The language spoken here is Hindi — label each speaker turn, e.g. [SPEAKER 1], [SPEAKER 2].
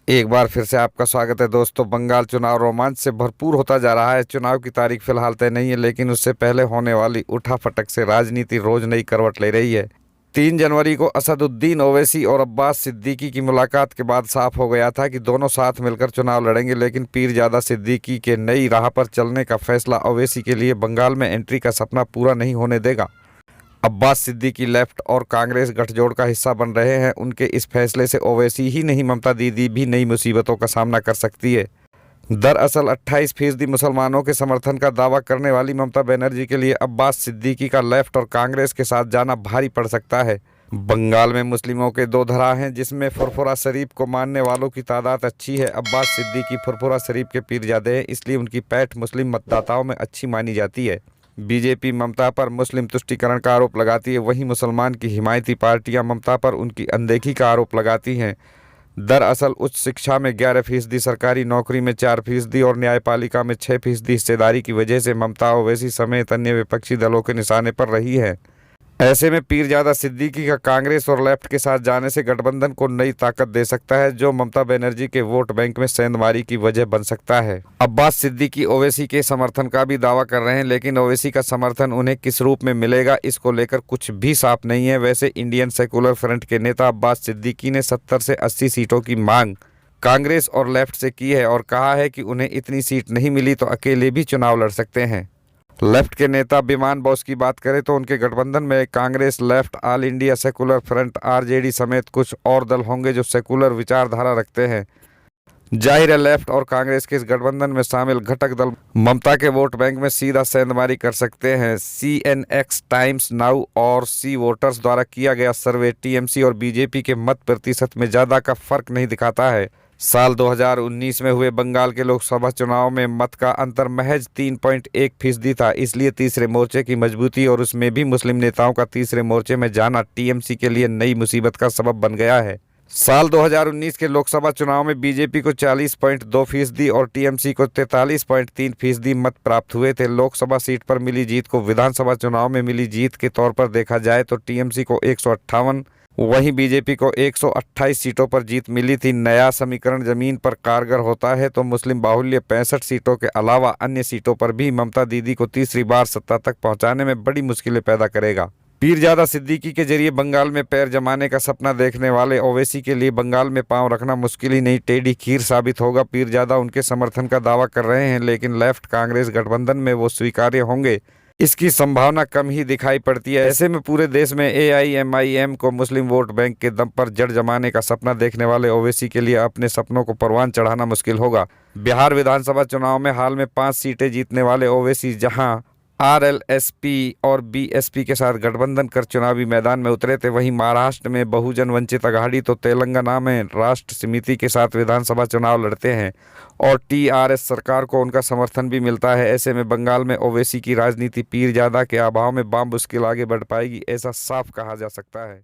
[SPEAKER 1] एक बार फिर से आपका स्वागत है दोस्तों। बंगाल चुनाव रोमांच से भरपूर होता जा रहा है। चुनाव की तारीख फिलहाल तय नहीं है, लेकिन उससे पहले होने वाली उठापटक से राजनीति रोज नई करवट ले रही है। 3 जनवरी को असदुद्दीन ओवैसी और अब्बास सिद्दीकी की मुलाकात के बाद साफ हो गया था कि दोनों साथ मिलकर चुनाव लड़ेंगे, लेकिन पीरजादा सिद्दीकी के नई राह पर चलने का फैसला ओवैसी के लिए बंगाल में एंट्री का सपना पूरा नहीं होने देगा। अब्बास सिद्दीकी लेफ्ट और कांग्रेस गठजोड़ का हिस्सा बन रहे हैं। उनके इस फैसले से ओवैसी ही नहीं, ममता दीदी भी नई मुसीबतों का सामना कर सकती है। दरअसल 28% मुसलमानों के समर्थन का दावा करने वाली ममता बनर्जी के लिए अब्बास सिद्दीकी का लेफ्ट और कांग्रेस के साथ जाना भारी पड़ सकता है। बंगाल में मुस्लिमों के दो धड़ा हैं, जिसमें फुरफुरा शरीफ को मानने वालों की तादाद अच्छी है। अब्बास सिद्दीकी फुरफुरा शरीफ के पीरजादे हैं, इसलिए उनकी पैठ मुस्लिम मतदाताओं में अच्छी मानी जाती है। बीजेपी ममता पर मुस्लिम तुष्टीकरण का आरोप लगाती है, वहीं मुसलमान की हिमायती पार्टियां ममता पर उनकी अनदेखी का आरोप लगाती हैं। दरअसल उच्च शिक्षा में 11%, सरकारी नौकरी में 4% और न्यायपालिका में 6% हिस्सेदारी की वजह से ममता ओवैसी समेत अन्य विपक्षी दलों के निशाने पर रही है। ऐसे में पीरजादा सिद्दीकी का कांग्रेस और लेफ्ट के साथ जाने से गठबंधन को नई ताकत दे सकता है, जो ममता बनर्जी के वोट बैंक में सेंधमारी की वजह बन सकता है। अब्बास सिद्दीकी ओवैसी के समर्थन का भी दावा कर रहे हैं, लेकिन ओवैसी का समर्थन उन्हें किस रूप में मिलेगा, इसको लेकर कुछ भी साफ नहीं है। वैसे इंडियन सेकुलर फ्रंट के नेता अब्बास सिद्दीकी ने 70 से 80 सीटों की मांग कांग्रेस और लेफ्ट से की है और कहा है कि उन्हें इतनी सीट नहीं मिली तो अकेले भी चुनाव लड़ सकते हैं। लेफ्ट के नेता बिमान बोस की बात करें तो उनके गठबंधन में Congress, left, all India secular front, RJD समेत कुछ और दल होंगे जो सेकुलर विचारधारा रखते हैं। जाहिर है, लेफ्ट और कांग्रेस के इस गठबंधन में शामिल घटक दल ममता के वोट बैंक में सीधा सेंधमारी कर सकते हैं। CNX, टाइम्स नाउ और सी वोटर्स द्वारा किया गया सर्वे टीएमसी और बीजेपी के मत प्रतिशत में ज़्यादा का फर्क नहीं दिखाता है। साल 2019 में हुए बंगाल के लोकसभा चुनाव में मत का अंतर महज 3.1% था। इसलिए तीसरे मोर्चे की मजबूती और उसमें भी मुस्लिम नेताओं का तीसरे मोर्चे में जाना टीएमसी के लिए नई मुसीबत का सबब बन गया है। साल 2019 के लोकसभा चुनाव में बीजेपी को 40.2% और टीएमसी को 43.3% मत प्राप्त हुए थे। लोकसभा सीट पर मिली जीत को विधानसभा चुनाव में मिली जीत के तौर पर देखा जाए तो टीएमसी को 158, वहीं बीजेपी को 128 सीटों पर जीत मिली थी। नया समीकरण जमीन पर कारगर होता है तो मुस्लिम बाहुल्य 65 सीटों के अलावा अन्य सीटों पर भी ममता दीदी को तीसरी बार सत्ता तक पहुंचाने में बड़ी मुश्किलें पैदा करेगा। पीरजादा सिद्दीकी के जरिए बंगाल में पैर जमाने का सपना देखने वाले ओवैसी के लिए बंगाल में पांव रखना मुश्किल ही नहीं, टेढ़ी खीर साबित होगा। पीरजादा उनके समर्थन का दावा कर रहे हैं, लेकिन लेफ्ट कांग्रेस गठबंधन में वो स्वीकार्य होंगे, इसकी संभावना कम ही दिखाई पड़ती है। ऐसे में पूरे देश में AIMIM को मुस्लिम वोट बैंक के दम पर जड़ जमाने का सपना देखने वाले ओवैसी के लिए अपने सपनों को परवान चढ़ाना मुश्किल होगा। बिहार विधानसभा चुनाव में हाल में 5 सीटें जीतने वाले ओवैसी जहां RLSP और BSP के साथ गठबंधन कर चुनावी मैदान में उतरे थे, वहीं महाराष्ट्र में बहुजन वंचित अघाड़ी तो तेलंगाना में राष्ट्र समिति के साथ विधानसभा चुनाव लड़ते हैं और TRS सरकार को उनका समर्थन भी मिलता है। ऐसे में बंगाल में ओवैसी की राजनीति पीरजादा के अभाव में बामुश्किल आगे बढ़ पाएगी, ऐसा साफ कहा जा सकता है।